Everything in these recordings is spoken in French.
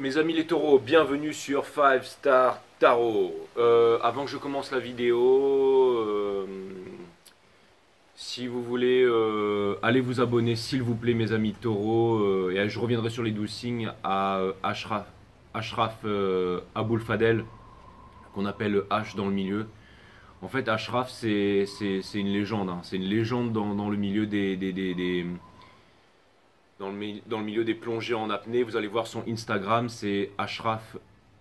Mes amis les taureaux, bienvenue sur 5 Star Tarot. Avant que je commence la vidéo, si vous voulez, allez vous abonner s'il vous plaît mes amis taureaux. Et je reviendrai sur les 12 signes à Ashraf Aboul Fadel, qu'on appelle H dans le milieu. En fait Ashraf c'est une légende, hein. C'est une légende dans le milieu dans le milieu des plongées en apnée. Vous allez voir son Instagram, c'est Ashraf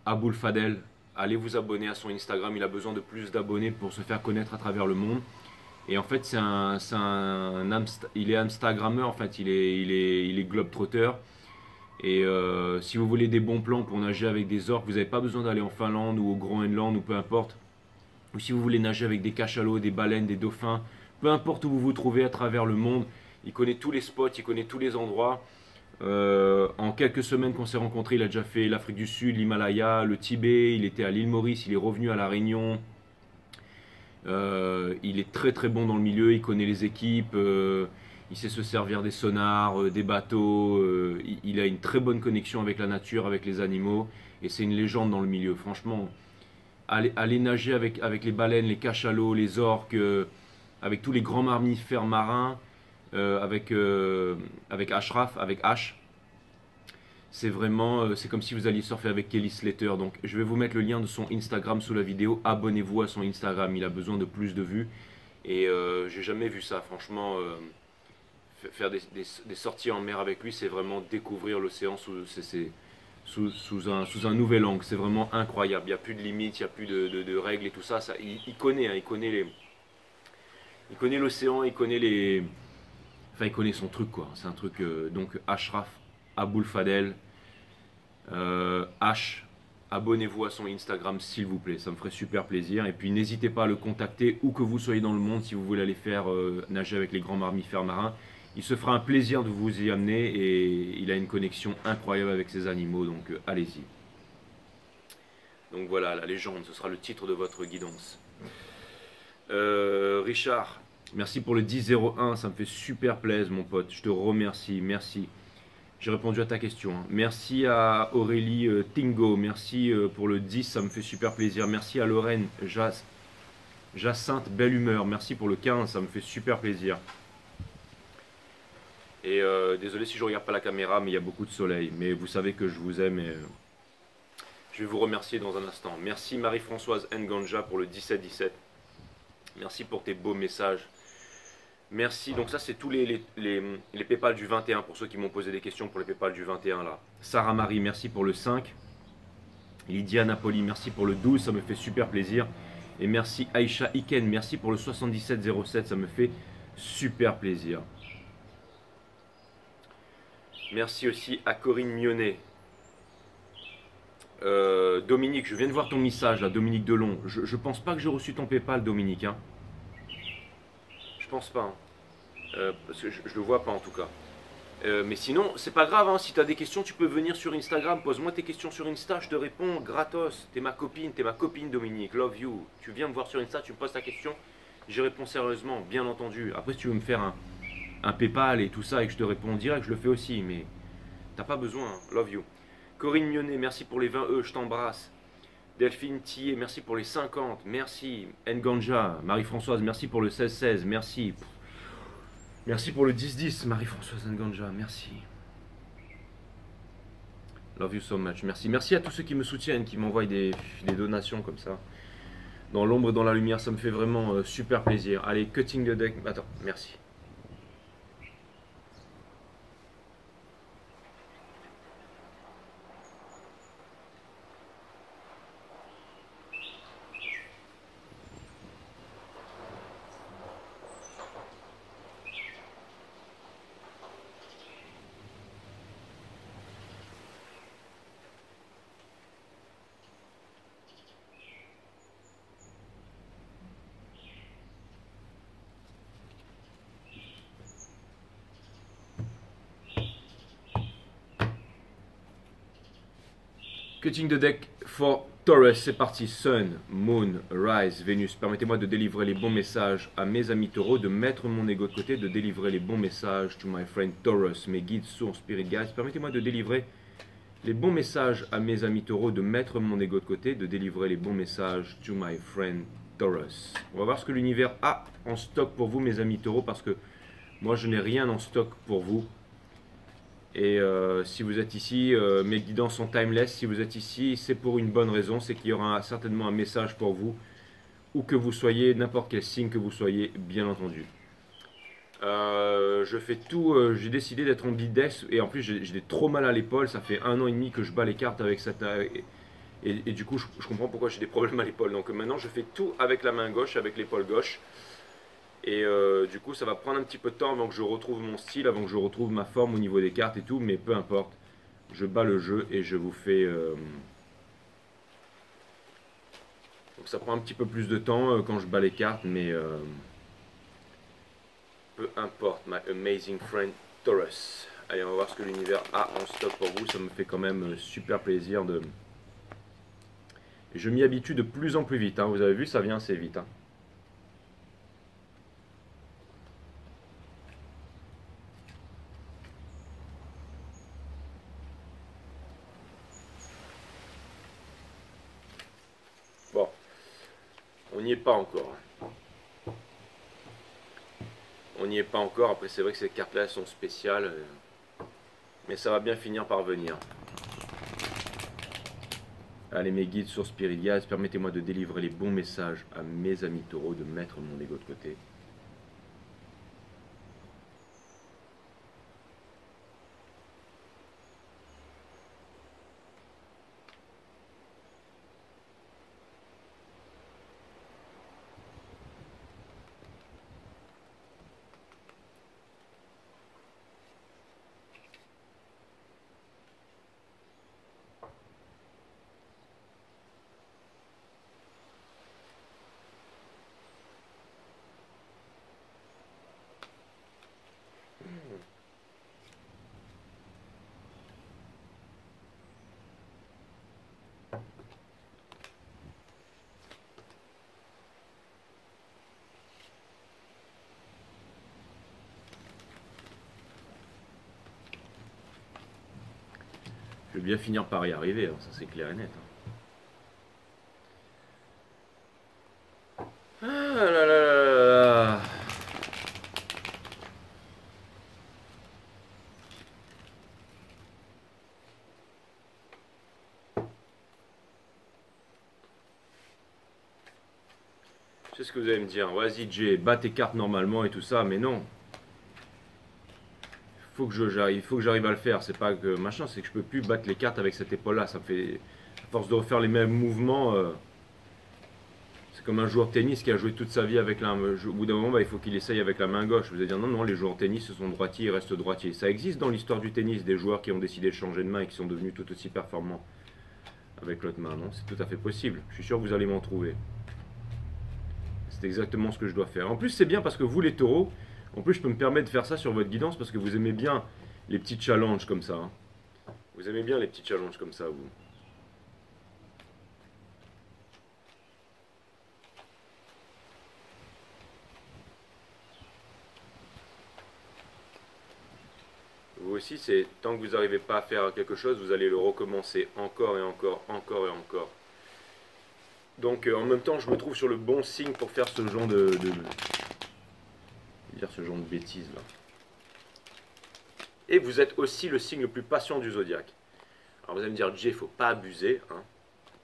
Aboul Fadel. Allez vous abonner à son Instagram, il a besoin de plus d'abonnés pour se faire connaître à travers le monde. Et en fait il est Instagrammeur, en fait il est globetrotter. Et si vous voulez des bons plans pour nager avec des orques, vous n'avez pas besoin d'aller en Finlande ou au Groenland ou peu importe. ou si vous voulez nager avec des cachalots, des baleines, des dauphins, peu importe où vous vous trouvez à travers le monde, il connaît tous les spots, il connaît tous les endroits. En quelques semaines qu'on s'est rencontrés, il a déjà fait l'Afrique du Sud, l'Himalaya, le Tibet, il était à l'île Maurice, il est revenu à La Réunion. Il est très très bon dans le milieu, il connaît les équipes, il sait se servir des sonars, des bateaux, il a une très bonne connexion avec la nature, avec les animaux, et c'est une légende dans le milieu. Franchement, aller nager avec les baleines, les cachalots, les orques, avec tous les grands mammifères marins, avec Ashraf, avec H. C'est vraiment, c'est comme si vous alliez surfer avec Kelly Slater. Donc je vais vous mettre le lien de son Instagram sous la vidéo. Abonnez-vous à son Instagram, il a besoin de plus de vues. Et j'ai jamais vu ça, franchement. Faire des sorties en mer avec lui, c'est vraiment découvrir l'océan sous un nouvel angle. C'est vraiment incroyable. Il n'y a plus de limites, il n'y a plus de règles et tout ça. Il connaît, hein, il connaît l'océan, il connaît les. Enfin, il connaît son truc, quoi. C'est un truc. Donc, Ashraf Aboul Fadel. H. Abonnez-vous à son Instagram, s'il vous plaît. Ça me ferait super plaisir. Et puis, n'hésitez pas à le contacter où que vous soyez dans le monde si vous voulez aller faire nager avec les grands mammifères marins. Il se fera un plaisir de vous y amener et il a une connexion incroyable avec ces animaux. Donc, allez-y. Donc, voilà, la légende. Ce sera le titre de votre guidance. Richard. Merci pour le 10-01, ça me fait super plaisir mon pote, je te remercie, merci. J'ai répondu à ta question. Hein. Merci à Aurélie Tingo, merci pour le 10, ça me fait super plaisir. Merci à Lorraine Jacinthe, belle humeur, merci pour le 15, ça me fait super plaisir. Et désolé si je regarde pas la caméra, mais il y a beaucoup de soleil. Mais vous savez que je vous aime et je vais vous remercier dans un instant. Merci Marie-Françoise Nganja pour le 17-17. Merci pour tes beaux messages. Merci, donc ça c'est tous les Paypal du 21 pour ceux qui m'ont posé des questions pour les Paypal du 21 là. Sarah Marie, merci pour le 5. Lydia Napoli, merci pour le 12, ça me fait super plaisir. Et merci Aïcha Iken, merci pour le 7707, ça me fait super plaisir. Merci aussi à Corinne Mionnet. Dominique, je viens de voir ton message là, Dominique Delon. Je pense pas que j'ai reçu ton Paypal, Dominique. Hein. Je pense pas. Hein. Parce que je le vois pas en tout cas. Mais sinon, c'est pas grave. Hein. Si tu as des questions, tu peux venir sur Instagram. Pose-moi tes questions sur Insta, je te réponds gratos. T'es ma copine Dominique. Love you. Tu viens me voir sur Insta, tu me poses ta question. J'y réponds sérieusement, bien entendu. Après, si tu veux me faire un Paypal et tout ça et que je te réponds en direct, je le fais aussi. Mais t'as pas besoin. Hein. Love you. Corinne Mionnet, merci pour les 20 E, je t'embrasse. Delphine Thier, merci pour les 50, merci. Nganja, Marie-Françoise, merci pour le 16-16, merci. Merci pour le 10-10, Marie-Françoise Nganja, merci. Love you so much, merci. Merci à tous ceux qui me soutiennent, qui m'envoient des donations comme ça. Dans l'ombre et dans la lumière, ça me fait vraiment super plaisir. Allez, cutting the deck. Attends, merci. Cutting the deck for Taurus, c'est parti. Sun, Moon, Rise, Vénus. Permettez-moi de délivrer les bons messages à mes amis taureaux, de mettre mon ego de côté, de délivrer les bons messages to my friend Taurus, mes guides, sources, spirit guides. Permettez-moi de délivrer les bons messages à mes amis taureaux, de mettre mon ego de côté, de délivrer les bons messages to my friend Taurus. On va voir ce que l'univers a en stock pour vous, mes amis taureaux, parce que moi je n'ai rien en stock pour vous. Et si vous êtes ici, mes guidances sont timeless. Si vous êtes ici, c'est pour une bonne raison, c'est qu'il y aura certainement un message pour vous, où que vous soyez, n'importe quel signe que vous soyez, bien entendu. Je fais tout, j'ai décidé d'être ambidextre, et en plus j'ai trop mal à l'épaule, ça fait 1 an et demi que je bats les cartes avec cette... Et du coup, je comprends pourquoi j'ai des problèmes à l'épaule. Donc maintenant, je fais tout avec la main gauche, avec l'épaule gauche. Et du coup ça va prendre un petit peu de temps avant que je retrouve mon style, avant que je retrouve ma forme au niveau des cartes et tout, mais peu importe, je bats le jeu et je vous fais Donc ça prend un petit peu plus de temps quand je bats les cartes, mais peu importe. My amazing friend Taurus. Allez, on va voir ce que l'univers a en stock pour vous. Ça me fait quand même super plaisir de... Je m'y habitue de plus en plus vite. Hein. Vous avez vu, ça vient assez vite. Hein. Bon, on n'y est pas encore. On n'y est pas encore. Après, c'est vrai que ces cartes-là sont spéciales. Mais ça va bien finir par venir. Allez, mes guides sur Spiridias, permettez-moi de délivrer les bons messages à mes amis taureaux, de mettre mon ego de côté. Je vais bien finir par y arriver, hein, ça c'est clair et net. Hein. Ah là là là là. Je sais ce que vous allez me dire. Vas-y Jay, bats tes cartes normalement et tout ça, mais non. Faut que j'arrive à le faire. C'est pas que machin, c'est que je peux plus battre les cartes avec cette épaule-là. Ça me fait, à force de refaire les mêmes mouvements, c'est comme un joueur de tennis qui a joué toute sa vie avec la. Au bout d'un moment, il faut qu'il essaye avec la main gauche. Vous allez dire non, non, les joueurs de tennis ce sont droitiers, ils restent droitiers. Ça existe dans l'histoire du tennis des joueurs qui ont décidé de changer de main et qui sont devenus tout aussi performants avec l'autre main. Non, c'est tout à fait possible. Je suis sûr que vous allez m'en trouver. C'est exactement ce que je dois faire. En plus, c'est bien parce que vous, les taureaux, en plus, je peux me permettre de faire ça sur votre guidance parce que vous aimez bien les petits challenges comme ça. Hein. Vous aimez bien les petits challenges comme ça, vous. Vous aussi, c'est tant que vous n'arrivez pas à faire quelque chose, vous allez le recommencer encore et encore, encore et encore. Donc en même temps, je me trouve sur le bon signe pour faire ce genre ce genre de bêtises là. Et vous êtes aussi le signe le plus patient du zodiaque. Alors vous allez me dire, Jay, il ne faut pas abuser. Hein.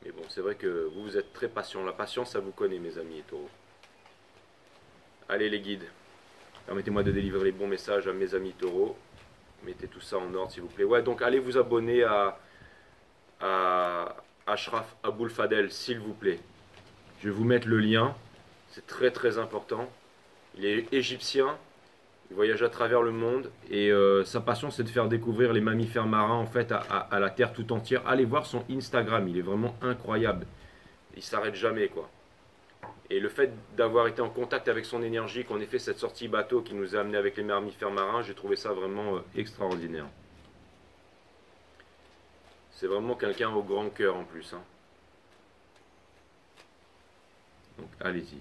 Mais bon, c'est vrai que vous êtes très patient. La patience, ça vous connaît, mes amis et taureaux. Allez les guides, permettez-moi de délivrer les bons messages à mes amis taureaux. Mettez tout ça en ordre, s'il vous plaît. Ouais, donc allez vous abonner à Ashraf Aboul Fadel, s'il vous plaît. Je vais vous mettre le lien. C'est très très important. Il est égyptien. Il voyage à travers le monde. Et sa passion, c'est de faire découvrir les mammifères marins en fait à la Terre tout entière. Allez voir son Instagram. Il est vraiment incroyable. Il s'arrête jamais, quoi. Et le fait d'avoir été en contact avec son énergie, qu'on ait fait cette sortie bateau qui nous a amené avec les mammifères marins, j'ai trouvé ça vraiment extraordinaire. C'est vraiment quelqu'un au grand cœur en plus. Hein. Donc allez-y.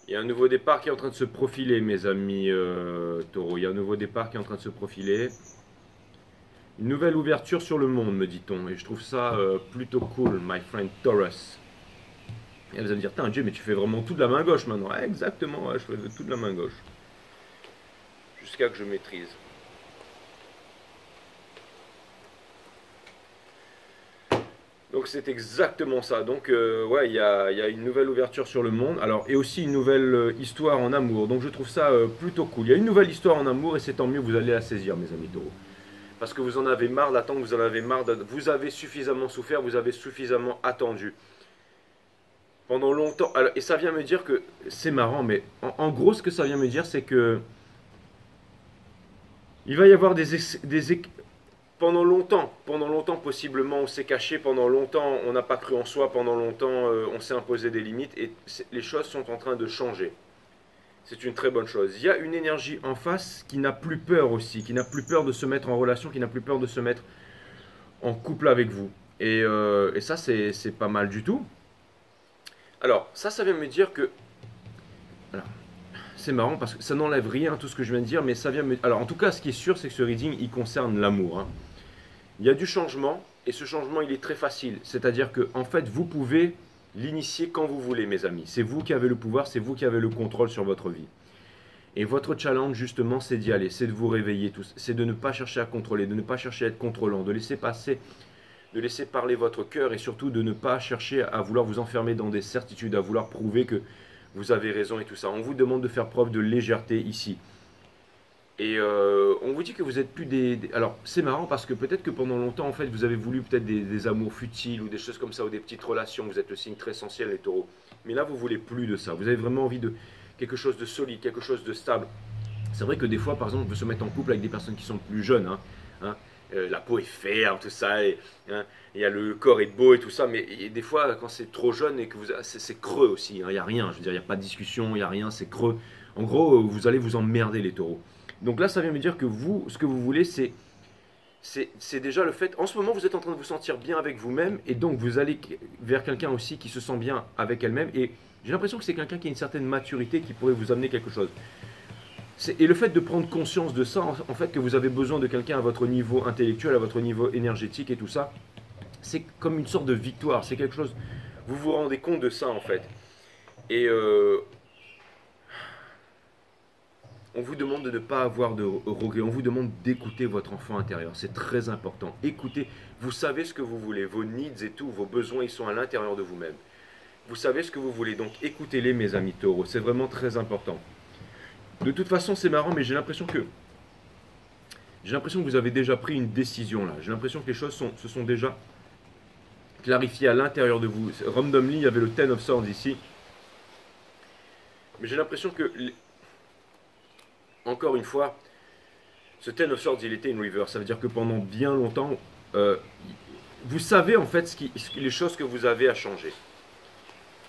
Il y a un nouveau départ qui est en train de se profiler, mes amis taureaux. Il y a un nouveau départ qui est en train de se profiler. Une nouvelle ouverture sur le monde, me dit-on. Et je trouve ça plutôt cool, my friend Taurus. Et vous allez me dire, tiens, Jay, mais tu fais vraiment tout de la main gauche maintenant. Ah, exactement, ouais, je fais tout de la main gauche. Jusqu'à que je maîtrise. Donc c'est exactement ça. Donc ouais, il y a une nouvelle ouverture sur le monde. Alors et aussi une nouvelle histoire en amour. Donc je trouve ça plutôt cool. Il y a une nouvelle histoire en amour et c'est tant mieux. Vous allez la saisir, mes amis taureaux. Parce que vous en avez marre d'attendre, vous en avez marre, vous avez suffisamment souffert, vous avez suffisamment attendu. Pendant longtemps, alors, et ça vient me dire que, c'est marrant, mais en gros ce que ça vient me dire, c'est que il va y avoir pendant longtemps possiblement on s'est caché, pendant longtemps on n'a pas cru en soi, pendant longtemps on s'est imposé des limites, et les choses sont en train de changer. C'est une très bonne chose. Il y a une énergie en face qui n'a plus peur aussi, qui n'a plus peur de se mettre en relation, qui n'a plus peur de se mettre en couple avec vous. Et ça, c'est pas mal du tout. Alors, ça vient me dire que... Alors, c'est marrant parce que ça n'enlève rien à tout ce que je viens de dire, mais ça vient me... Alors, en tout cas, ce qui est sûr, c'est que ce reading, il concerne l'amour. Hein. Il y a du changement, et ce changement, il est très facile. C'est-à-dire que, en fait, vous pouvez l'initier quand vous voulez, mes amis. C'est vous qui avez le pouvoir, c'est vous qui avez le contrôle sur votre vie. Et votre challenge, justement, c'est d'y aller, c'est de vous réveiller tous. C'est de ne pas chercher à contrôler, de ne pas chercher à être contrôlant, de laisser passer, de laisser parler votre cœur et surtout de ne pas chercher à vouloir vous enfermer dans des certitudes, à vouloir prouver que vous avez raison et tout ça. On vous demande de faire preuve de légèreté ici. Et on vous dit que vous n'êtes plus Alors, c'est marrant parce que peut-être que pendant longtemps, en fait, vous avez voulu peut-être des amours futiles ou des choses comme ça, ou des petites relations. Vous êtes le signe très essentiel, les taureaux. Mais là, vous voulez plus de ça. Vous avez vraiment envie de quelque chose de solide, quelque chose de stable. C'est vrai que des fois, par exemple, on peut se mettre en couple avec des personnes qui sont plus jeunes. La peau est ferme, tout ça. Et, le corps est beau et tout ça. Mais des fois, quand c'est trop jeune et que c'est creux aussi. Il n'y a rien. Je veux dire, il n'y a pas de discussion, il n'y a rien, c'est creux. En gros, vous allez vous emmerder, les taureaux. Donc là, ça vient me dire que vous, ce que vous voulez, c'est déjà le fait... En ce moment, vous êtes en train de vous sentir bien avec vous-même, et donc vous allez vers quelqu'un aussi qui se sent bien avec elle-même, et j'ai l'impression que c'est quelqu'un qui a une certaine maturité qui pourrait vous amener quelque chose. Et le fait de prendre conscience de ça, en fait, que vous avez besoin de quelqu'un à votre niveau intellectuel, à votre niveau énergétique et tout ça, c'est comme une sorte de victoire, c'est quelque chose... Vous vous rendez compte de ça, en fait. Et... on vous demande de ne pas avoir de regrets, on vous demande d'écouter votre enfant intérieur, c'est très important. Écoutez, vous savez ce que vous voulez, vos needs et tout, vos besoins, ils sont à l'intérieur de vous-même. Vous savez ce que vous voulez, donc écoutez-les, mes amis taureaux, c'est vraiment très important. De toute façon, c'est marrant, mais j'ai l'impression que vous avez déjà pris une décision là. J'ai l'impression que les choses se sont déjà clarifiées à l'intérieur de vous. Randomly, il y avait le Ten of Swords ici. Mais j'ai l'impression que... Encore une fois, ce Ten of Swords, il était in reverse. Ça veut dire que pendant bien longtemps, vous savez en fait les choses que vous avez à changer.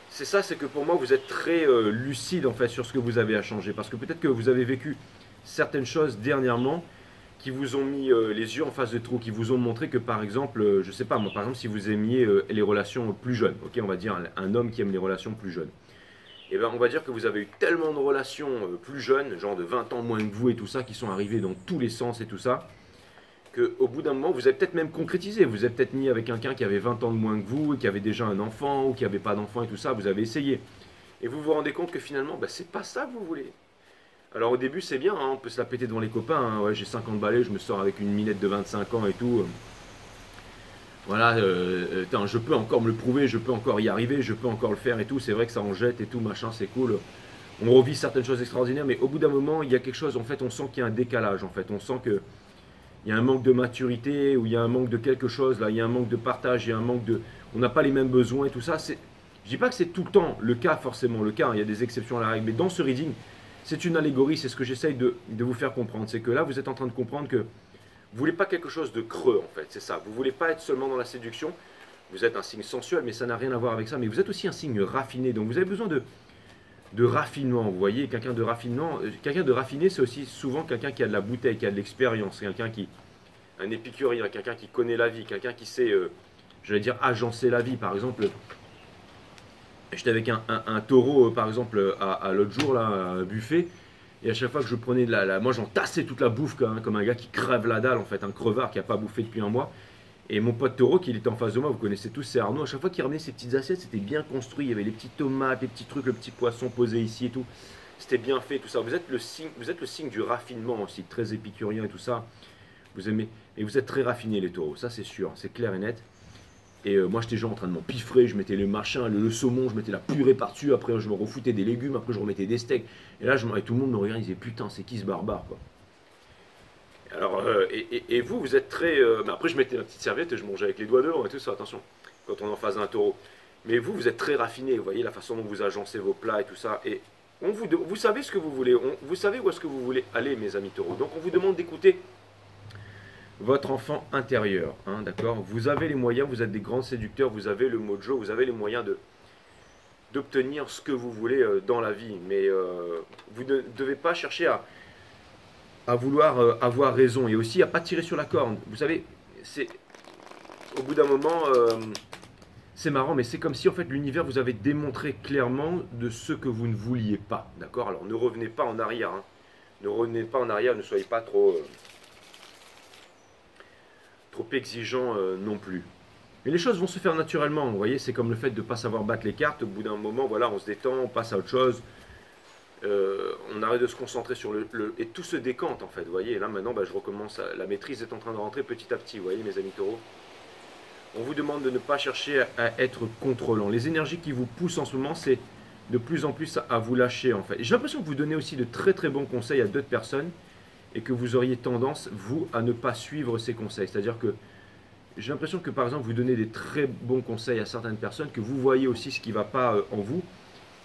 C'est ça, c'est que pour moi, vous êtes très lucide en fait sur ce que vous avez à changer. Parce que peut-être que vous avez vécu certaines choses dernièrement qui vous ont mis les yeux en face de trou, qui vous ont montré que par exemple, je sais pas moi, par exemple si vous aimiez les relations plus jeunes, ok, on va dire un homme qui aime les relations plus jeunes. Et ben on va dire que vous avez eu tellement de relations plus jeunes, genre de 20 ans moins que vous et tout ça, qui sont arrivées dans tous les sens et tout ça, qu'au bout d'un moment, vous avez peut-être même concrétisé. Vous avez peut-être mis avec quelqu'un qui avait 20 ans de moins que vous, et qui avait déjà un enfant, ou qui n'avait pas d'enfant et tout ça, vous avez essayé. Et vous vous rendez compte que finalement, ben, c'est pas ça que vous voulez. Alors au début, c'est bien, hein, on peut se la péter devant les copains, hein, ouais, j'ai 50 balais, je me sors avec une minette de 25 ans et tout. Voilà, je peux encore me le prouver, je peux encore y arriver, je peux encore le faire et tout. C'est vrai que ça en jette et tout, machin, c'est cool. On revit certaines choses extraordinaires, mais au bout d'un moment, il y a quelque chose, en fait, on sent qu'il y a un décalage, en fait. On sent qu'il y a un manque de maturité, ou il y a un manque de quelque chose, là, il y a un manque de partage, il y a un manque de... On n'a pas les mêmes besoins et tout ça. Je ne dis pas que c'est tout le temps le cas, forcément le cas, hein, il y a des exceptions à la règle, mais dans ce reading, c'est une allégorie, c'est ce que j'essaye de vous faire comprendre. C'est que là, vous êtes en train de comprendre que vous ne voulez pas quelque chose de creux, en fait, c'est ça. Vous ne voulez pas être seulement dans la séduction. Vous êtes un signe sensuel, mais ça n'a rien à voir avec ça. Mais vous êtes aussi un signe raffiné, donc vous avez besoin de raffinement, vous voyez. Quelqu'un de raffiné, c'est aussi souvent quelqu'un qui a de la bouteille, qui a de l'expérience, un épicurien, quelqu'un qui connaît la vie, quelqu'un qui sait, j'allais dire, agencer la vie. Par exemple, j'étais avec un taureau, par exemple, à l'autre jour, là, à un buffet. Et à chaque fois que je prenais moi j'en tassais toute la bouffe comme un gars qui crève la dalle en fait, un crevard qui n'a pas bouffé depuis un mois. Et mon pote taureau qui était en face de moi, vous connaissez tous, c'est Arnaud, à chaque fois qu'il ramenait ses petites assiettes, c'était bien construit, il y avait les petites tomates, les petits trucs, le petit poisson posé ici et tout. C'était bien fait tout ça. Vous êtes le signe du raffinement aussi, très épicurien et tout ça. Vous aimez, et vous êtes très raffinés les taureaux, ça c'est sûr, c'est clair et net. Et moi j'étais genre en train de m'empiffrer, je mettais le machin, le saumon, je mettais la purée par-dessus, après je me refoutais des légumes, après je remettais des steaks. Et là et tout le monde me regardait, ils disaient putain c'est qui ce barbare quoi. Alors, et vous, vous êtes très... mais après, je mettais ma petite serviette et je mangeais avec les doigts dehors et tout ça, attention, quand on est en face d'un taureau. Mais vous, vous êtes très raffiné, vous voyez la façon dont vous agencez vos plats et tout ça. Et vous savez ce que vous voulez, vous savez où est-ce que vous voulez aller, mes amis taureaux. Donc, on vous demande d'écouter votre enfant intérieur, hein, d'accord? Vous avez les moyens, vous êtes des grands séducteurs, vous avez le mojo, vous avez les moyens d'obtenir ce que vous voulez dans la vie. Mais vous ne devez pas chercher à vouloir avoir raison et aussi à pas tirer sur la corde. Vous savez, c'est au bout d'un moment, c'est marrant, mais c'est comme si en fait l'univers vous avait démontré clairement de ce que vous ne vouliez pas, d'accord? Alors ne revenez pas en arrière, hein. Ne revenez pas en arrière, ne soyez pas trop exigeant non plus. Mais les choses vont se faire naturellement, vous voyez, c'est comme le fait de ne pas savoir battre les cartes. Au bout d'un moment, voilà, on se détend, on passe à autre chose. On arrête de se concentrer sur et tout se décante en fait, vous voyez. Et là maintenant, je recommence, la maîtrise est en train de rentrer petit à petit, vous voyez mes amis taureaux. On vous demande de ne pas chercher à être contrôlant. Les énergies qui vous poussent en ce moment, c'est de plus en plus à vous lâcher en fait. J'ai l'impression que vous donnez aussi de très très bons conseils à d'autres personnes et que vous auriez tendance, vous, à ne pas suivre ces conseils. C'est-à-dire que j'ai l'impression que par exemple, vous donnez des très bons conseils à certaines personnes, que vous voyez aussi ce qui ne va pas en vous,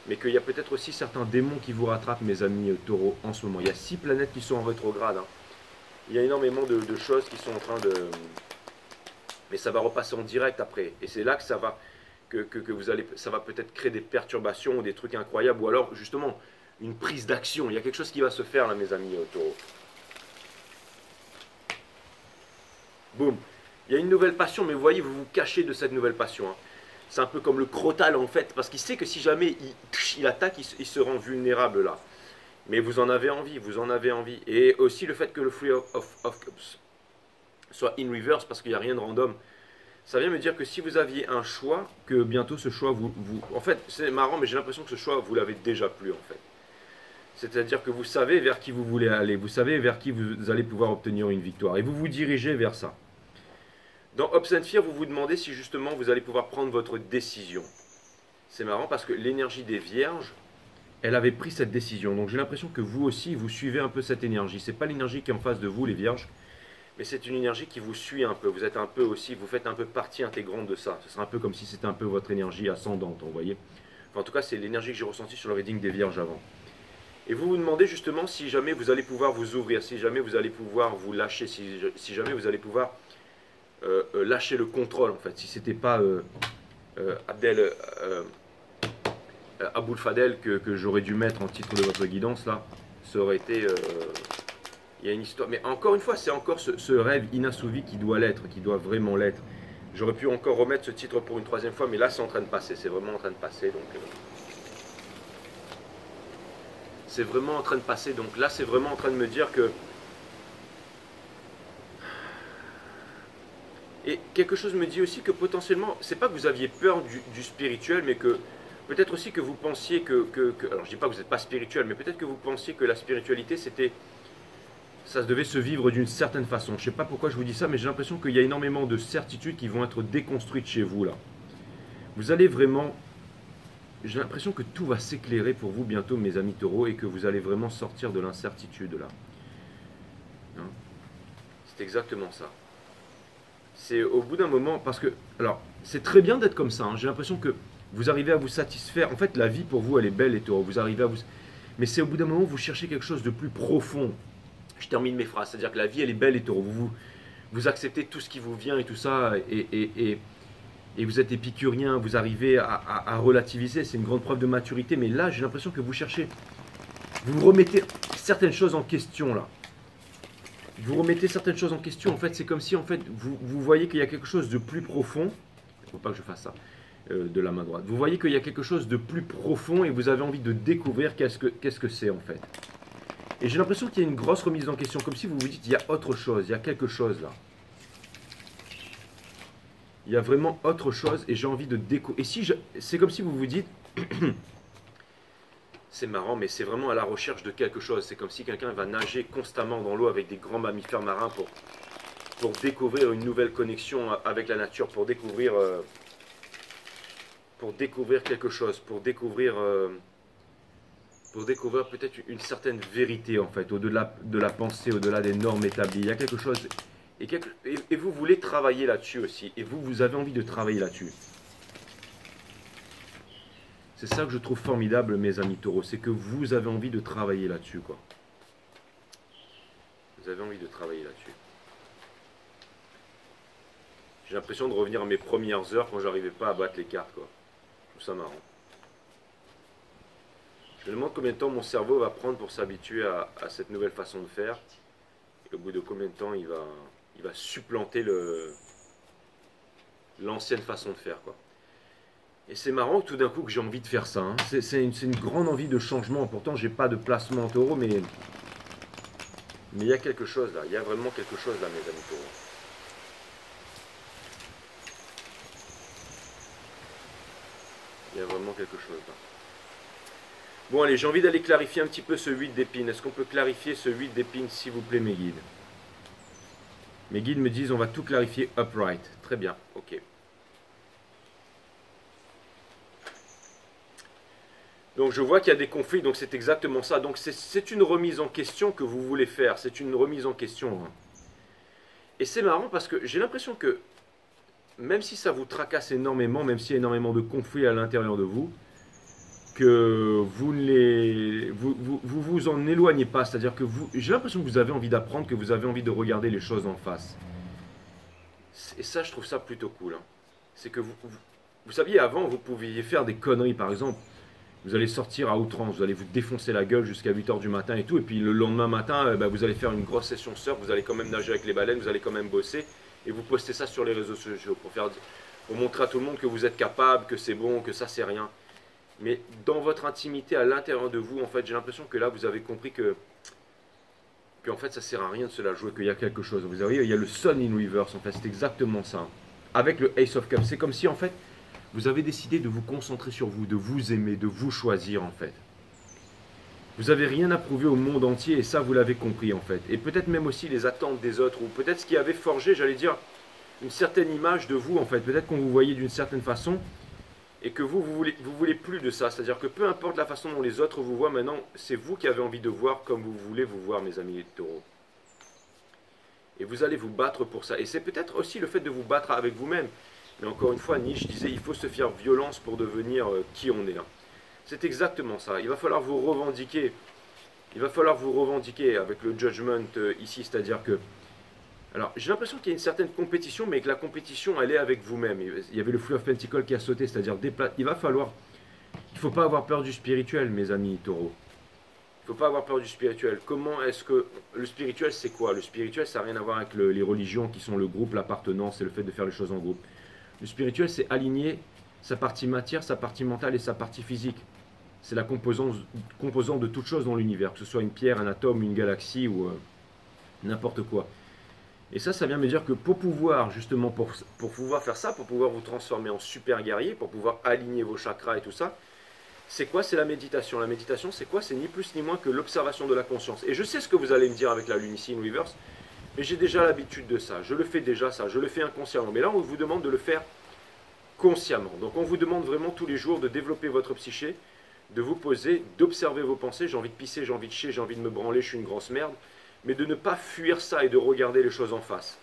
mais qu'il y a peut-être aussi certains démons qui vous rattrapent, mes amis taureaux, en ce moment. Il y a 6 planètes qui sont en rétrograde, hein. Il y a énormément de choses qui sont en train de... Mais ça va repasser en direct après. Et c'est là que ça va, ça va peut-être créer des perturbations ou des trucs incroyables. Ou alors, justement, une prise d'action. Il y a quelque chose qui va se faire, là, mes amis taureaux. Boum. Il y a une nouvelle passion, mais vous voyez, vous vous cachez de cette nouvelle passion, hein. C'est un peu comme le crotal en fait, parce qu'il sait que si jamais il attaque, il se rend vulnérable là. Mais vous en avez envie, vous en avez envie. Et aussi le fait que le Free of Cups soit in reverse, parce qu'il n'y a rien de random, ça vient me dire que si vous aviez un choix, que bientôt ce choix En fait, c'est marrant, mais j'ai l'impression que ce choix, vous l'avez déjà plus en fait. C'est-à-dire que vous savez vers qui vous voulez aller, vous savez vers qui vous allez pouvoir obtenir une victoire, et vous vous dirigez vers ça. Dans Hopes and Fear, vous vous demandez si justement vous allez pouvoir prendre votre décision. C'est marrant parce que l'énergie des vierges, elle avait pris cette décision. Donc j'ai l'impression que vous aussi, vous suivez un peu cette énergie. Ce n'est pas l'énergie qui est en face de vous, les vierges, mais c'est une énergie qui vous suit un peu. Vous êtes un peu aussi, vous faites un peu partie intégrante de ça. Ce serait un peu comme si c'était un peu votre énergie ascendante, vous voyez. Enfin, en tout cas, c'est l'énergie que j'ai ressentie sur le reading des vierges avant. Et vous vous demandez justement si jamais vous allez pouvoir vous ouvrir, si jamais vous allez pouvoir vous lâcher, si jamais vous allez pouvoir... lâcher le contrôle en fait. Si c'était pas Aboul Fadel que j'aurais dû mettre en titre de votre guidance là, ça aurait été il y a une histoire, mais encore une fois c'est encore ce rêve inassouvi qui doit l'être, qui doit vraiment l'être. J'aurais pu encore remettre ce titre pour une 3e fois, mais là c'est en train de passer, c'est vraiment en train de passer, donc c'est vraiment en train de passer, donc là c'est vraiment en train de me dire que... Et quelque chose me dit aussi que potentiellement, c'est pas que vous aviez peur du spirituel, mais que peut-être aussi que vous pensiez alors je dis pas que vous n'êtes pas spirituel, mais peut-être que vous pensiez que la spiritualité, ça devait se vivre d'une certaine façon. Je sais pas pourquoi je vous dis ça, mais j'ai l'impression qu'il y a énormément de certitudes qui vont être déconstruites chez vous là. Vous allez vraiment, j'ai l'impression que tout va s'éclairer pour vous bientôt, mes amis taureaux, et que vous allez vraiment sortir de l'incertitude là. Hein? C'est exactement ça. C'est au bout d'un moment, parce que, alors, c'est très bien d'être comme ça, hein. J'ai l'impression que vous arrivez à vous satisfaire. En fait, la vie pour vous, elle est belle, les taureaux. Vous arrivez à vous... Mais c'est au bout d'un moment, vous cherchez quelque chose de plus profond. Je termine mes phrases, c'est-à-dire que la vie, elle est belle, les taureaux. Vous acceptez tout ce qui vous vient et tout ça, et vous êtes épicurien, vous arrivez à relativiser. C'est une grande preuve de maturité. Mais là, j'ai l'impression que vous cherchez, vous remettez certaines choses en question, là. Vous remettez certaines choses en question, en fait, c'est comme si, en fait, vous voyez qu'il y a quelque chose de plus profond. Il ne faut pas que je fasse ça, de la main droite. Vous voyez qu'il y a quelque chose de plus profond et vous avez envie de découvrir qu'est-ce que c'est, en fait. Et j'ai l'impression qu'il y a une grosse remise en question, comme si vous vous dites, il y a autre chose, il y a quelque chose, là. Il y a vraiment autre chose et j'ai envie de découvrir. Et si c'est comme si vous vous dites... C'est marrant, mais c'est vraiment à la recherche de quelque chose. C'est comme si quelqu'un va nager constamment dans l'eau avec des grands mammifères marins pour découvrir une nouvelle connexion avec la nature, pour découvrir quelque chose, pour découvrir pour découvrir peut-être une certaine vérité en fait, au-delà de la pensée, au-delà des normes établies. Il y a quelque chose, et vous voulez travailler là-dessus aussi, et vous avez envie de travailler là-dessus. C'est ça que je trouve formidable, mes amis taureaux, c'est que vous avez envie de travailler là-dessus, quoi. Vous avez envie de travailler là-dessus. J'ai l'impression de revenir à mes premières heures quand j'arrivais pas à battre les cartes, quoi. Je trouve ça marrant. Je me demande combien de temps mon cerveau va prendre pour s'habituer à cette nouvelle façon de faire. Et au bout de combien de temps il va supplanter l'ancienne façon de faire, quoi. Et c'est marrant tout d'un coup que j'ai envie de faire ça. Hein. C'est une grande envie de changement. Pourtant, j'ai pas de placement en taureau, mais il y a quelque chose là. Il y a vraiment quelque chose là, mes amis taureaux. Il y a vraiment quelque chose là. Bon, allez, j'ai envie d'aller clarifier un petit peu ce 8 d'épines. Est-ce qu'on peut clarifier ce 8 d'épines, s'il vous plaît, mes guides? Mes guides me disent on va tout clarifier upright. Très bien, ok. Donc je vois qu'il y a des conflits, donc c'est exactement ça. Donc c'est une remise en question que vous voulez faire. C'est une remise en question. Hein. Et c'est marrant parce que j'ai l'impression que même si ça vous tracasse énormément, même s'il y a énormément de conflits à l'intérieur de vous, que vous en éloignez pas. C'est-à-dire que j'ai l'impression que vous avez envie d'apprendre, que vous avez envie de regarder les choses en face. Et ça, je trouve ça plutôt cool. Hein. C'est que vous saviez, avant, vous pouviez faire des conneries, par exemple. Vous allez sortir à outrance, vous allez vous défoncer la gueule jusqu'à 8 h du matin et tout. Et puis le lendemain matin, vous allez faire une grosse session surf, vous allez quand même nager avec les baleines, vous allez quand même bosser. Et vous postez ça sur les réseaux sociaux pour montrer à tout le monde que vous êtes capable, que c'est bon, que ça c'est rien. Mais dans votre intimité, à l'intérieur de vous, en fait, j'ai l'impression que là, vous avez compris que en fait, ça sert à rien de se la jouer, qu'il y a quelque chose. Vous voyez, il y a le Sun in Reverse, en fait, c'est exactement ça. Avec le Ace of Cups, c'est comme si, en fait, vous avez décidé de vous concentrer sur vous, de vous aimer, de vous choisir en fait. Vous n'avez rien à prouver au monde entier et ça vous l'avez compris en fait. Et peut-être même aussi les attentes des autres ou peut-être ce qui avait forgé, j'allais dire, une certaine image de vous en fait. Peut-être qu'on vous voyait d'une certaine façon et que vous voulez plus de ça. C'est-à-dire que peu importe la façon dont les autres vous voient maintenant, c'est vous qui avez envie de voir comme vous voulez vous voir, mes amis les taureaux. Et vous allez vous battre pour ça. Et c'est peut-être aussi le fait de vous battre avec vous-même. Mais encore une fois, Nietzsche disait il faut se faire violence pour devenir qui on est. Hein. C'est exactement ça. Il va falloir vous revendiquer. Il va falloir vous revendiquer avec le judgment ici. C'est-à-dire que... Alors, j'ai l'impression qu'il y a une certaine compétition, mais que la compétition, elle est avec vous-même. Il y avait le Fleur of Pentacles qui a sauté, c'est-à-dire il va falloir... Il ne faut pas avoir peur du spirituel, mes amis taureaux. Il ne faut pas avoir peur du spirituel. Comment est-ce que... Le spirituel, c'est quoi? Le spirituel, ça n'a rien à voir avec les religions qui sont le groupe, l'appartenance et le fait de faire les choses en groupe. Le spirituel, c'est aligner sa partie matière, sa partie mentale et sa partie physique. C'est la composante de toute chose dans l'univers, que ce soit une pierre, un atome, une galaxie ou n'importe quoi. Et ça vient me dire que pour pouvoir, justement, pour pouvoir faire ça, pour pouvoir vous transformer en super guerrier, pour pouvoir aligner vos chakras et tout ça, c'est quoi? C'est la méditation. La méditation, c'est quoi? C'est ni plus ni moins que l'observation de la conscience. Et je sais ce que vous allez me dire avec la Lune ici in Reverse, mais j'ai déjà l'habitude de ça, je le fais déjà ça, je le fais inconsciemment. Mais là, on vous demande de le faire consciemment. Donc on vous demande vraiment tous les jours de développer votre psyché, de vous poser, d'observer vos pensées. J'ai envie de pisser, j'ai envie de chier, j'ai envie de me branler, je suis une grosse merde. Mais de ne pas fuir ça et de regarder les choses en face.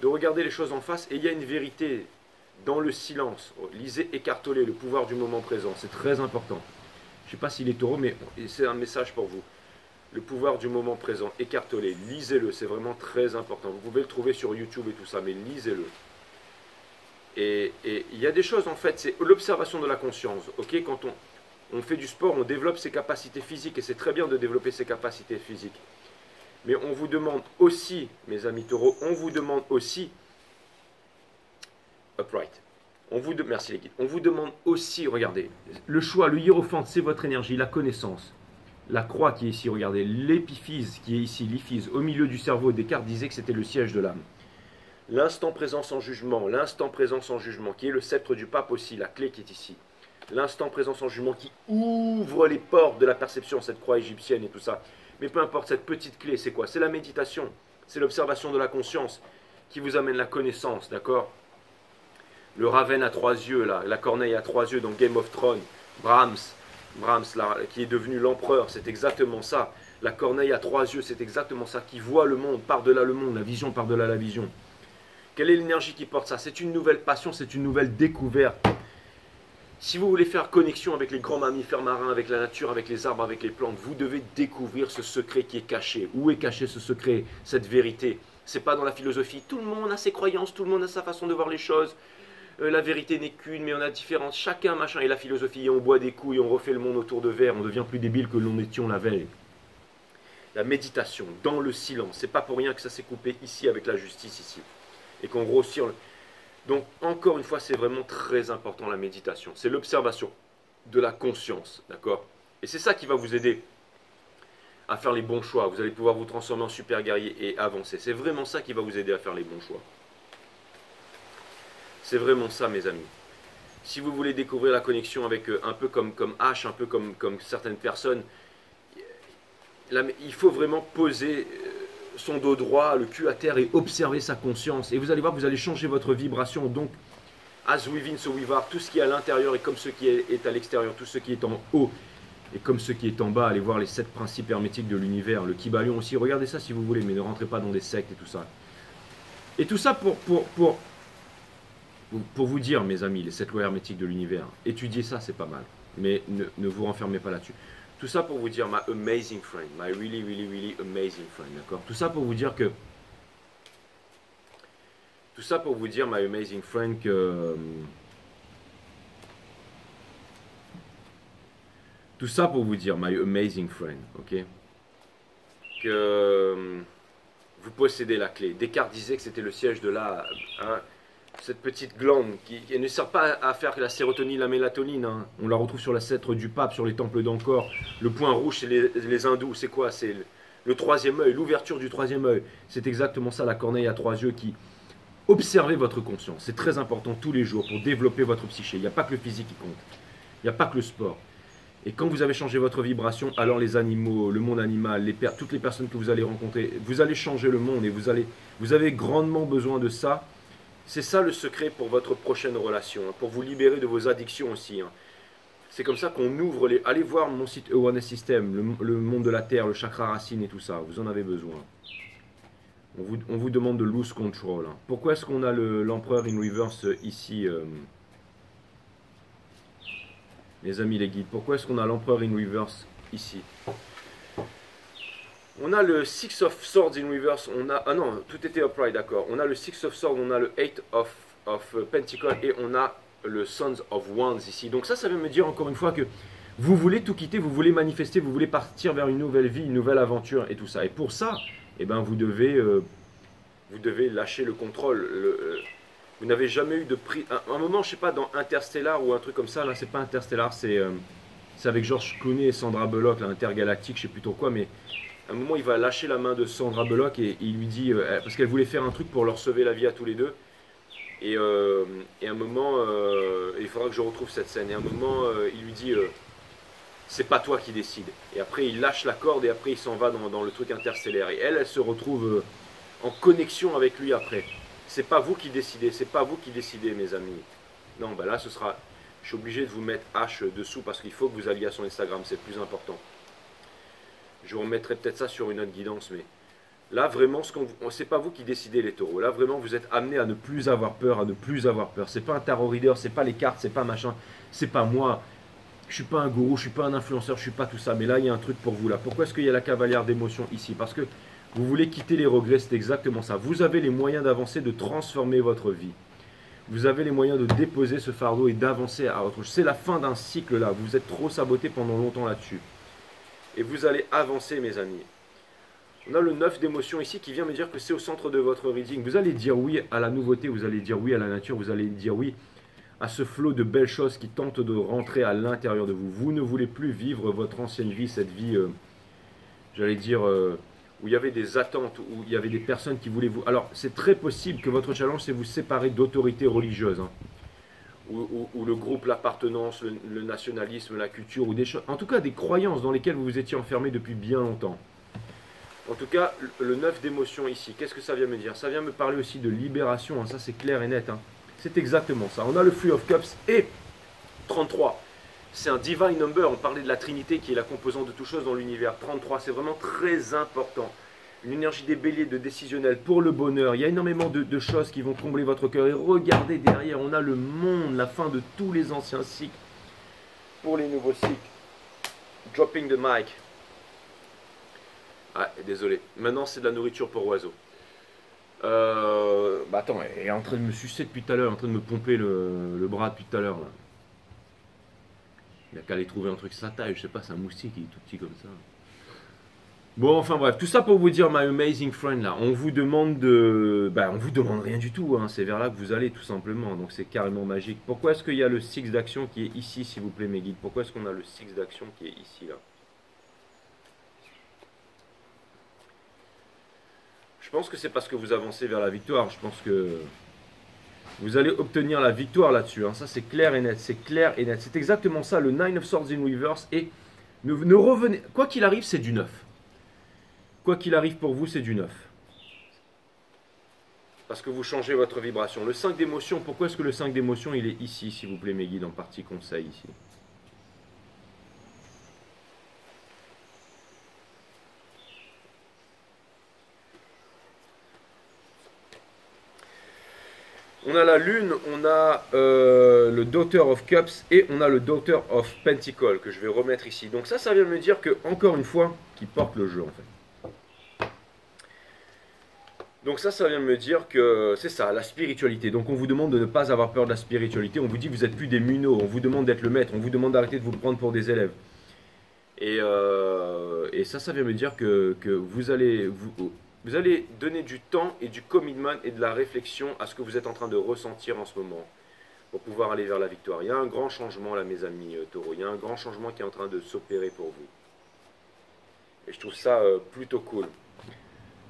De regarder les choses en face, et il y a une vérité dans le silence. Lisez Eckhart Tolle, le pouvoir du moment présent, c'est très important. Je ne sais pas s'il est taureau, mais c'est un message pour vous. Le pouvoir du moment présent, Eckhart Tolle, lisez-le, c'est vraiment très important. Vous pouvez le trouver sur YouTube et tout ça, mais lisez-le. Et il y a des choses en fait, c'est l'observation de la conscience. Ok, quand on fait du sport, on développe ses capacités physiques, et c'est très bien de développer ses capacités physiques. Mais on vous demande aussi, mes amis taureaux, on vous demande aussi, upright, merci les guides, on vous demande aussi, regardez, le choix, le hiérophante, c'est votre énergie, la connaissance. La croix qui est ici, regardez, l'épiphyse qui est ici, l'iphyse, au milieu du cerveau. Descartes disait que c'était le siège de l'âme. L'instant présent sans jugement, qui est le sceptre du pape aussi, la clé qui est ici. L'instant présent sans jugement qui ouvre les portes de la perception, cette croix égyptienne et tout ça. Mais peu importe, cette petite clé, c'est quoi? C'est la méditation, c'est l'observation de la conscience qui vous amène la connaissance, d'accord? Le Raven à 3 yeux, là, la corneille à 3 yeux dans Game of Thrones, Brahms, Brahms, qui est devenu l'empereur, c'est exactement ça. La corneille à 3 yeux, c'est exactement ça, qui voit le monde, par-delà le monde, la vision par-delà la vision. Quelle est l'énergie qui porte ça? C'est une nouvelle passion, c'est une nouvelle découverte. Si vous voulez faire connexion avec les grands mammifères marins, avec la nature, avec les arbres, avec les plantes, vous devez découvrir ce secret qui est caché. Où est caché ce secret, cette vérité? C'est pas dans la philosophie. Tout le monde a ses croyances, tout le monde a sa façon de voir les choses. La vérité n'est qu'une, mais on a différentes. Chacun, machin, et la philosophie, et on boit des coups, et on refait le monde autour de verre, on devient plus débile que l'on étions la veille. La méditation, dans le silence. C'est pas pour rien que ça s'est coupé ici avec la justice, ici. Et qu'on grossit. Donc, encore une fois, c'est vraiment très important la méditation. C'est l'observation de la conscience, d'accord? Et c'est ça qui va vous aider à faire les bons choix. Vous allez pouvoir vous transformer en super guerrier et avancer. C'est vraiment ça qui va vous aider à faire les bons choix. C'est vraiment ça, mes amis. Si vous voulez découvrir la connexion avec un peu comme H, un peu comme certaines personnes, il faut vraiment poser son dos droit, le cul à terre et observer sa conscience. Et vous allez voir, vous allez changer votre vibration. Donc, as within, so without, tout ce qui est à l'intérieur est comme ce qui est à l'extérieur, tout ce qui est en haut et comme ce qui est en bas. Allez voir les 7 principes hermétiques de l'univers, le Kybalion aussi. Regardez ça si vous voulez, mais ne rentrez pas dans des sectes et tout ça. Et tout ça pour vous dire, mes amis, les 7 lois hermétiques de l'univers, étudiez ça, c'est pas mal. Mais ne vous renfermez pas là-dessus. Tout ça pour vous dire, my amazing friend, my really, really, really amazing friend, d'accord? Tout ça pour vous dire que... Tout ça pour vous dire, my amazing friend, que... Tout ça pour vous dire, my amazing friend, ok? Que vous possédez la clé. Descartes disait que c'était le siège de la... Hein, cette petite glande qui ne sert pas à faire la sérotonine, la mélatonine. Hein. On la retrouve sur la cèdre du pape, sur les temples d'Angkor. Le point rouge, c'est les hindous. C'est quoi? C'est le troisième œil, l'ouverture du troisième œil. C'est exactement ça, la corneille à 3 yeux qui... Observez votre conscience. C'est très important tous les jours pour développer votre psyché. Il n'y a pas que le physique qui compte. Il n'y a pas que le sport. Et quand vous avez changé votre vibration, alors les animaux, le monde animal, toutes les personnes que vous allez rencontrer, vous allez changer le monde et vous avez grandement besoin de ça. C'est ça le secret pour votre prochaine relation, hein, pour vous libérer de vos addictions aussi. Hein. C'est comme ça qu'on ouvre les... Allez voir mon site Awareness System, le monde de la Terre, le chakra racine et tout ça. Vous en avez besoin. On vous demande de lose control. Hein. Pourquoi est-ce qu'on a l'empereur in reverse ici, les amis, les guides? Pourquoi est-ce qu'on a l'empereur in reverse ici? On a le Six of Swords in reverse, on a... Ah non, tout était upright, d'accord. On a le Six of Swords, on a le Eight of Pentacles et on a le Sons of Wands ici. Donc ça veut me dire encore une fois que vous voulez tout quitter, vous voulez manifester, vous voulez partir vers une nouvelle vie, une nouvelle aventure et tout ça. Et pour ça, eh ben, vous devez lâcher le contrôle. Vous n'avez jamais eu de prix... Un moment, je sais pas, dans Interstellar ou un truc comme ça, là c'est pas Interstellar, c'est avec George Clooney et Sandra Bullock, là, Intergalactique, je sais plus trop quoi, mais... À un moment, il va lâcher la main de Sandra Bullock et il lui dit, parce qu'elle voulait faire un truc pour leur sauver la vie à tous les deux. Et à un moment, il faudra que je retrouve cette scène. Et à un moment, il lui dit, c'est pas toi qui décide. Et après, il lâche la corde et après, il s'en va dans le truc interstellaire. Et elle se retrouve en connexion avec lui après. C'est pas vous qui décidez, c'est pas vous qui décidez, mes amis. Non, ben là, ce sera... Je suis obligé de vous mettre H dessous parce qu'il faut que vous alliez à son Instagram, c'est plus important. Je vous remettrai peut-être ça sur une autre guidance, mais là vraiment, c'est pas vous qui décidez les taureaux. Là vraiment, vous êtes amenés à ne plus avoir peur, à ne plus avoir peur. C'est pas un tarot reader, c'est pas les cartes, c'est pas machin, c'est pas moi. Je suis pas un gourou, je suis pas un influenceur, je suis pas tout ça. Mais là, il y a un truc pour vous là. Pourquoi est-ce qu'il y a la cavalière d'émotion ici? Parce que vous voulez quitter les regrets, c'est exactement ça. Vous avez les moyens d'avancer, de transformer votre vie. Vous avez les moyens de déposer ce fardeau et d'avancer à autre chose. C'est la fin d'un cycle là. Vous êtes trop saboté pendant longtemps là-dessus. Et vous allez avancer, mes amis. On a le 9 d'émotion ici qui vient me dire que c'est au centre de votre reading. Vous allez dire oui à la nouveauté, vous allez dire oui à la nature, vous allez dire oui à ce flot de belles choses qui tentent de rentrer à l'intérieur de vous. Vous ne voulez plus vivre votre ancienne vie, cette vie, j'allais dire, où il y avait des attentes, où il y avait des personnes qui voulaient vous... Alors, c'est très possible que votre challenge, c'est vous séparer d'autorités religieuses, hein. Ou le groupe, l'appartenance, le nationalisme, la culture, ou des choses, en tout cas des croyances dans lesquelles vous vous étiez enfermé depuis bien longtemps. En tout cas, le 9 d'émotion ici, qu'est-ce que ça vient me dire? Ça vient me parler aussi de libération, hein, ça c'est clair et net. Hein. C'est exactement ça. On a le Three of Cups et 33. c'est un divine number. On parlait de la Trinité qui est la composante de toute chose dans l'univers. 33, c'est vraiment très important. Une énergie des béliers, de décisionnel pour le bonheur. Il y a énormément de choses qui vont combler votre cœur. Et regardez derrière, on a le monde, la fin de tous les anciens cycles. Pour les nouveaux cycles. Dropping the mic. Ah, désolé. Maintenant, c'est de la nourriture pour oiseaux. Bah attends, elle est en train de me sucer depuis tout à l'heure, en train de me pomper le bras depuis tout à l'heure. Il n'y a qu'à aller trouver un truc sa taille, je sais pas, c'est un moustique, il est tout petit comme ça. Bon, enfin bref, tout ça pour vous dire, my amazing friend, là, on vous demande de... Bah, on vous demande rien du tout, hein, c'est vers là que vous allez, tout simplement, donc c'est carrément magique. Pourquoi est-ce qu'il y a le 6 d'action qui est ici, s'il vous plaît, mes guides? Pourquoi est-ce qu'on a le 6 d'action qui est ici, là? Je pense que c'est parce que vous avancez vers la victoire. Je pense que vous allez obtenir la victoire là-dessus. Hein. Ça, c'est clair et net. C'est clair et net. C'est exactement ça, le Nine of Swords in Reverse. Et ne revenez... Quoi qu'il arrive, c'est du neuf. Quoi qu'il arrive pour vous, c'est du neuf. Parce que vous changez votre vibration. Le 5 d'émotion, pourquoi est-ce que le 5 d'émotion, il est ici, s'il vous plaît, mes guides, en partie conseil, ici? On a la lune, on a le Daughter of Cups et on a le Daughter of Pentacles que je vais remettre ici. Donc ça vient me dire que, encore une fois, qui porte le jeu en fait. Donc ça vient me dire que c'est ça, la spiritualité. Donc on vous demande de ne pas avoir peur de la spiritualité. On vous dit que vous n'êtes plus des munots, on vous demande d'être le maître, on vous demande d'arrêter de vous prendre pour des élèves. Et ça vient me dire que vous allez... Vous allez donner du temps et du commitment et de la réflexion à ce que vous êtes en train de ressentir en ce moment pour pouvoir aller vers la victoire. Il y a un grand changement là, mes amis taureaux. Il y a un grand changement qui est en train de s'opérer pour vous. Et je trouve ça plutôt cool.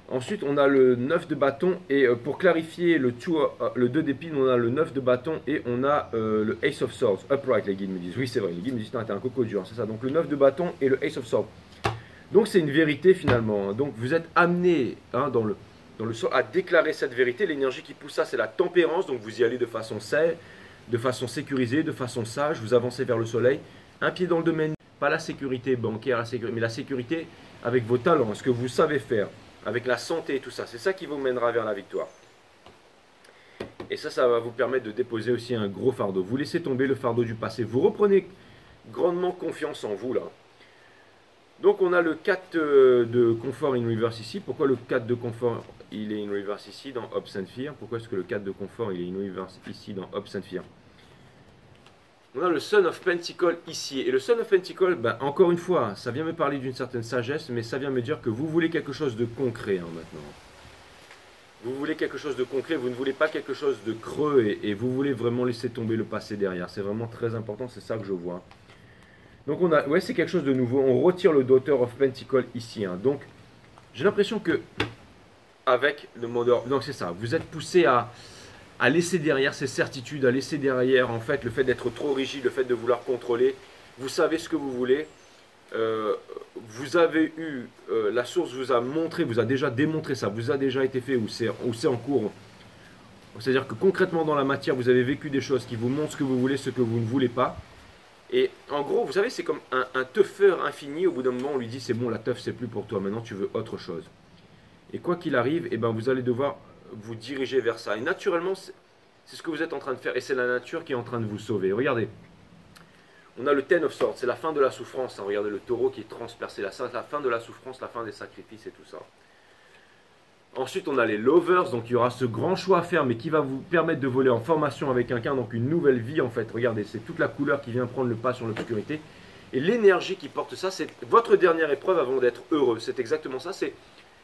Ensuite, on a le 9 de bâton. Et pour clarifier le 2 d'épines, on a le 9 de bâton et on a le Ace of Swords. Upright, les guides me disent. Oui, c'est vrai. Les guides me disent, t'es un coco dur. C'est ça. Donc le 9 de bâton et le Ace of Swords. Donc c'est une vérité finalement. Donc vous êtes amené hein, dans le sol à déclarer cette vérité. L'énergie qui pousse ça, c'est la tempérance. Donc vous y allez de façon saine, de façon sécurisée, de façon sage. Vous avancez vers le soleil. Un pied dans le domaine, pas la sécurité bancaire, mais la sécurité avec vos talents, ce que vous savez faire, avec la santé et tout ça. C'est ça qui vous mènera vers la victoire. Et ça va vous permettre de déposer aussi un gros fardeau. Vous laissez tomber le fardeau du passé. Vous reprenez grandement confiance en vous là. Donc on a le 4 de confort in reverse ici. Pourquoi le 4 de confort il est in reverse ici dans Hopes and Fear? Pourquoi est-ce que le 4 de confort il est in reverse ici dans Hopes and Fear? On a le Son of Pentacles ici. Et le Son of Pentacles, ben, encore une fois, ça vient me parler d'une certaine sagesse, mais ça vient me dire que vous voulez quelque chose de concret hein, maintenant. Vous voulez quelque chose de concret, vous ne voulez pas quelque chose de creux et vous voulez vraiment laisser tomber le passé derrière. C'est vraiment très important, c'est ça que je vois. Donc on a, ouais, c'est quelque chose de nouveau. On retire le Daughter of Pentacles ici. Hein. Donc j'ai l'impression que avec le mode, donc c'est ça. Vous êtes poussé à laisser derrière ces certitudes, à laisser derrière en fait le fait d'être trop rigide, le fait de vouloir contrôler. Vous savez ce que vous voulez. Vous avez eu la source vous a montré, vous a déjà démontré ça, vous a déjà été fait ou c'est en cours. C'est-à-dire que concrètement dans la matière, vous avez vécu des choses qui vous montrent ce que vous voulez, ce que vous ne voulez pas. Et en gros, vous savez, c'est comme un teufeur infini. Au bout d'un moment, on lui dit, c'est bon, la teuf, c'est plus pour toi. Maintenant, tu veux autre chose. Et quoi qu'il arrive, eh ben, vous allez devoir vous diriger vers ça. Et naturellement, c'est ce que vous êtes en train de faire. Et c'est la nature qui est en train de vous sauver. Regardez, on a le Ten of Swords. C'est la fin de la souffrance. Hein. Regardez le taureau qui est transpercé. La fin de la souffrance, la fin des sacrifices et tout ça. Ensuite, on a les lovers, donc il y aura ce grand choix à faire, mais qui va vous permettre de voler en formation avec quelqu'un, donc une nouvelle vie en fait. Regardez, c'est toute la couleur qui vient prendre le pas sur l'obscurité. Et l'énergie qui porte ça, c'est votre dernière épreuve avant d'être heureux. C'est exactement ça, c'est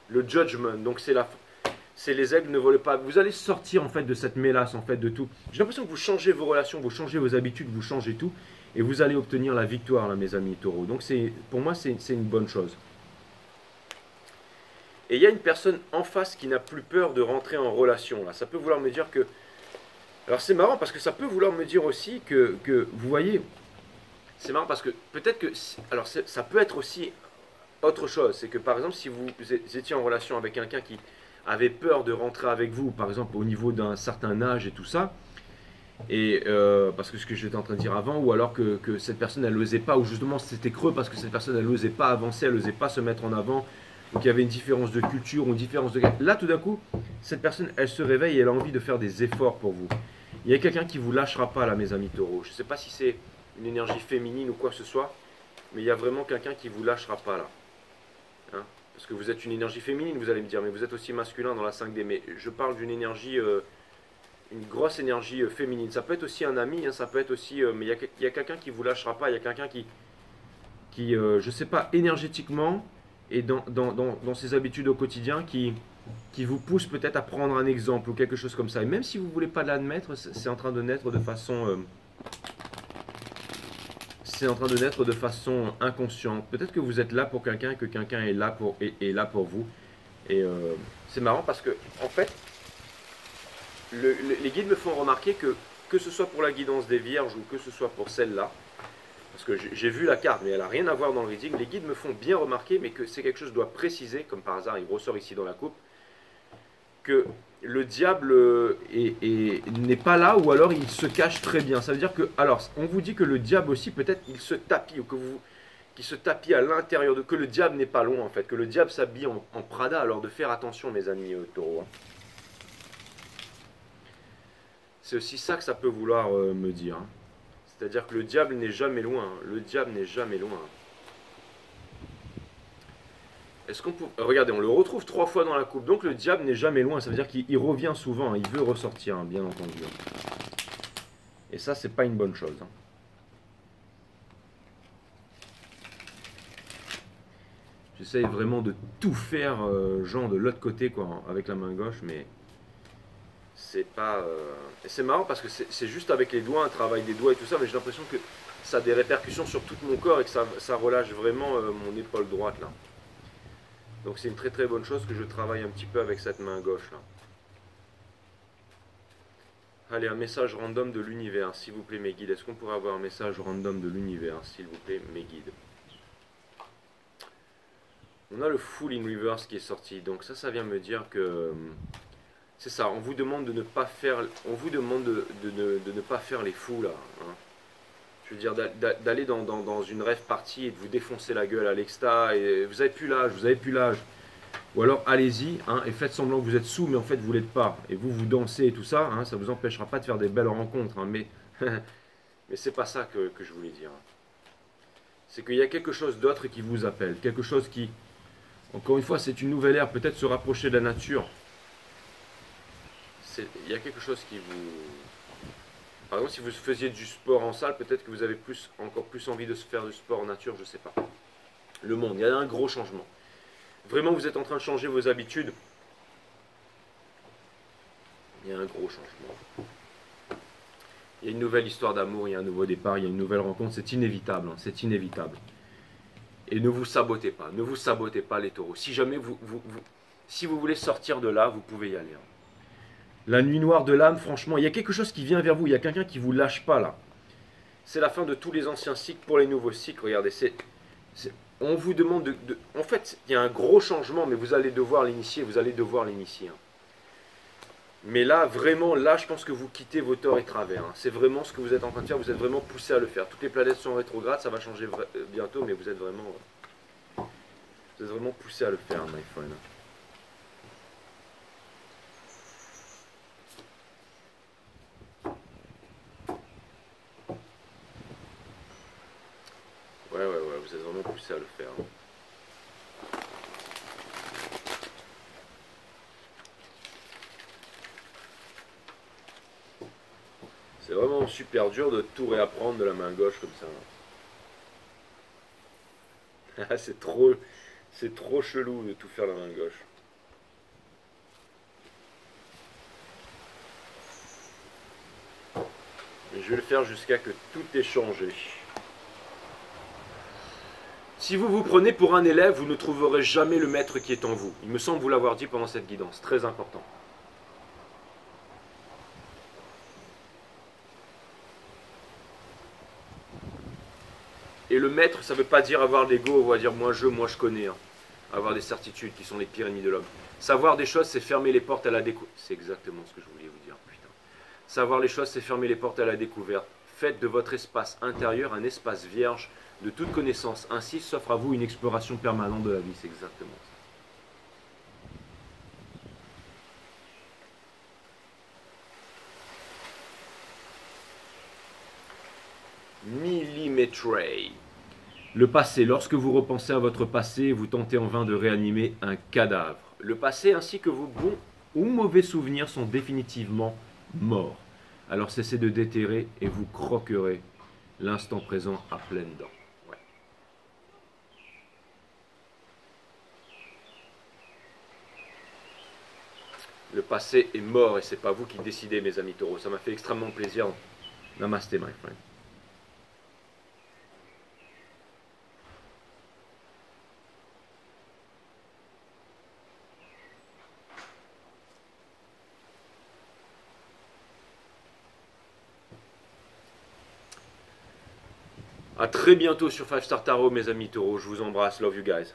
le judgment. Donc c'est les aigles ne volent pas. Vous allez sortir en fait de cette mélasse, en fait, de tout. J'ai l'impression que vous changez vos relations, vous changez vos habitudes, vous changez tout. Et vous allez obtenir la victoire, là, mes amis taureaux. Donc pour moi, c'est une bonne chose. Et il y a une personne en face qui n'a plus peur de rentrer en relation. Là. Ça peut vouloir me dire que... Alors c'est marrant parce que ça peut vouloir me dire aussi que vous voyez... C'est marrant parce que peut-être que... Alors ça peut être aussi autre chose. C'est que par exemple si vous étiez en relation avec quelqu'un qui avait peur de rentrer avec vous, par exemple au niveau d'un certain âge et tout ça, Et parce que ce que j'étais en train de dire avant, ou alors que cette personne elle n'osait pas, ou justement c'était creux parce que cette personne elle n'osait pas avancer, elle n'osait pas se mettre en avant, donc il y avait une différence de culture, une différence de... Là tout d'un coup, cette personne elle se réveille et elle a envie de faire des efforts pour vous. Il y a quelqu'un qui ne vous lâchera pas là, mes amis taureaux. Je ne sais pas si c'est une énergie féminine ou quoi que ce soit, mais il y a vraiment quelqu'un qui ne vous lâchera pas là. Hein, parce que vous êtes une énergie féminine, vous allez me dire, mais vous êtes aussi masculin dans la 5D. Mais je parle d'une énergie, une grosse énergie féminine. Ça peut être aussi un ami, hein, ça peut être aussi... mais il y a quelqu'un qui ne vous lâchera pas, il y a quelqu'un qui je ne sais pas, énergétiquement et dans ses habitudes au quotidien, qui vous pousse peut-être à prendre un exemple ou quelque chose comme ça. Et même si vous ne voulez pas l'admettre, c'est en train de naître de façon... c'est en train de naître de façon inconsciente. Peut-être que vous êtes là pour quelqu'un et que quelqu'un est là pour vous. Et c'est marrant parce que, en fait, les guides me font remarquer que ce soit pour la guidance des vierges ou que ce soit pour celle-là, parce que j'ai vu la carte, mais elle n'a rien à voir dans le reading, les guides me font bien remarquer, mais que c'est quelque chose que je dois préciser, comme par hasard, il ressort ici dans la coupe, que le diable n'est pas là ou alors il se cache très bien. Ça veut dire que, alors, on vous dit que le diable aussi, peut-être, il se tapit, ou qu'il se tapit à l'intérieur de, que le diable n'est pas loin en fait, que le diable s'habille en Prada, alors de faire attention mes amis taureaux. Hein. C'est aussi ça que ça peut vouloir me dire. Hein. C'est-à-dire que le diable n'est jamais loin, hein. Le diable n'est jamais loin. Est-ce qu'on peut... Regardez, on le retrouve 3 fois dans la coupe. Donc le diable n'est jamais loin. Ça veut dire qu'il revient souvent. Hein. Il veut ressortir, hein, bien entendu. Et ça, c'est pas une bonne chose. Hein. J'essaye vraiment de tout faire, genre de l'autre côté, quoi, avec la main gauche, mais c'est pas... Et c'est marrant parce que c'est juste avec les doigts, un travail des doigts et tout ça, mais j'ai l'impression que ça a des répercussions sur tout mon corps et que ça relâche vraiment mon épaule droite, là. Donc c'est une très très bonne chose que je travaille un petit peu avec cette main gauche là. Allez, un message random de l'univers, s'il vous plaît mes guides. Est-ce qu'on pourrait avoir un message random de l'univers, s'il vous plaît mes guides? On a le Full in Reverse qui est sorti. Donc ça vient me dire que... C'est ça, on vous demande de ne pas faire... On vous demande de ne pas faire les fous là. Hein. Je veux dire, d'aller dans une rêve partie et de vous défoncer la gueule à l'exta, et vous avez plus l'âge, vous avez plus l'âge. Ou alors allez-y, hein, et faites semblant que vous êtes sous, mais en fait vous l'êtes pas. Et vous dansez et tout ça, hein, ça vous empêchera pas de faire des belles rencontres. Hein, mais mais c'est pas ça que je voulais dire. C'est qu'il y a quelque chose d'autre qui vous appelle. Quelque chose qui, encore une fois, c'est une nouvelle ère, peut-être se rapprocher de la nature. Il y a quelque chose qui vous... Par exemple, si vous faisiez du sport en salle, peut-être que vous avez encore plus envie de se faire du sport en nature, je ne sais pas. Le monde, il y a un gros changement. Vraiment, vous êtes en train de changer vos habitudes. Il y a un gros changement. Il y a une nouvelle histoire d'amour, il y a un nouveau départ, il y a une nouvelle rencontre. C'est inévitable, hein, c'est inévitable. Et ne vous sabotez pas les taureaux. Si jamais si vous voulez sortir de là, vous pouvez y aller. Hein. La nuit noire de l'âme, franchement, il y a quelque chose qui vient vers vous. Il y a quelqu'un qui ne vous lâche pas là. C'est la fin de tous les anciens cycles pour les nouveaux cycles. Regardez, on vous demande de... En fait, il y a un gros changement, mais vous allez devoir l'initier. Hein. Mais là, vraiment, là, je pense que vous quittez vos torts et travers. Hein. C'est vraiment ce que vous êtes en train de faire. Vous êtes vraiment poussé à le faire. Toutes les planètes sont rétrogrades. Ça va changer bientôt, mais vous êtes vraiment poussé à le faire, my friend. Ouais, vous êtes vraiment poussé à le faire. C'est vraiment super dur de tout réapprendre de la main gauche comme ça. c'est trop chelou de tout faire de la main gauche. Et je vais le faire jusqu'à que tout ait changé. Si vous vous prenez pour un élève, vous ne trouverez jamais le maître qui est en vous. Il me semble vous l'avoir dit pendant cette guidance. Très important. Et le maître, ça ne veut pas dire avoir l'ego, on va dire moi je connais. Hein. Avoir des certitudes qui sont les pires ennemis de l'homme. Savoir des choses, c'est fermer les portes à la déco. C'est exactement ce que je voulais vous dire. Putain. Savoir les choses, c'est fermer les portes à la découverte. Faites de votre espace intérieur un espace vierge de toute connaissance. Ainsi s'offre à vous une exploration permanente de la vie. C'est exactement ça. Millimétré. Le passé. Lorsque vous repensez à votre passé, vous tentez en vain de réanimer un cadavre. Le passé ainsi que vos bons ou mauvais souvenirs sont définitivement morts. Alors cessez de déterrer et vous croquerez l'instant présent à pleines dents. Ouais. Le passé est mort et c'est pas vous qui décidez, mes amis taureaux. Ça m'a fait extrêmement plaisir. Namasté, my friend. A très bientôt sur 5 Star Tarot, mes amis taureaux. Je vous embrasse. Love you guys.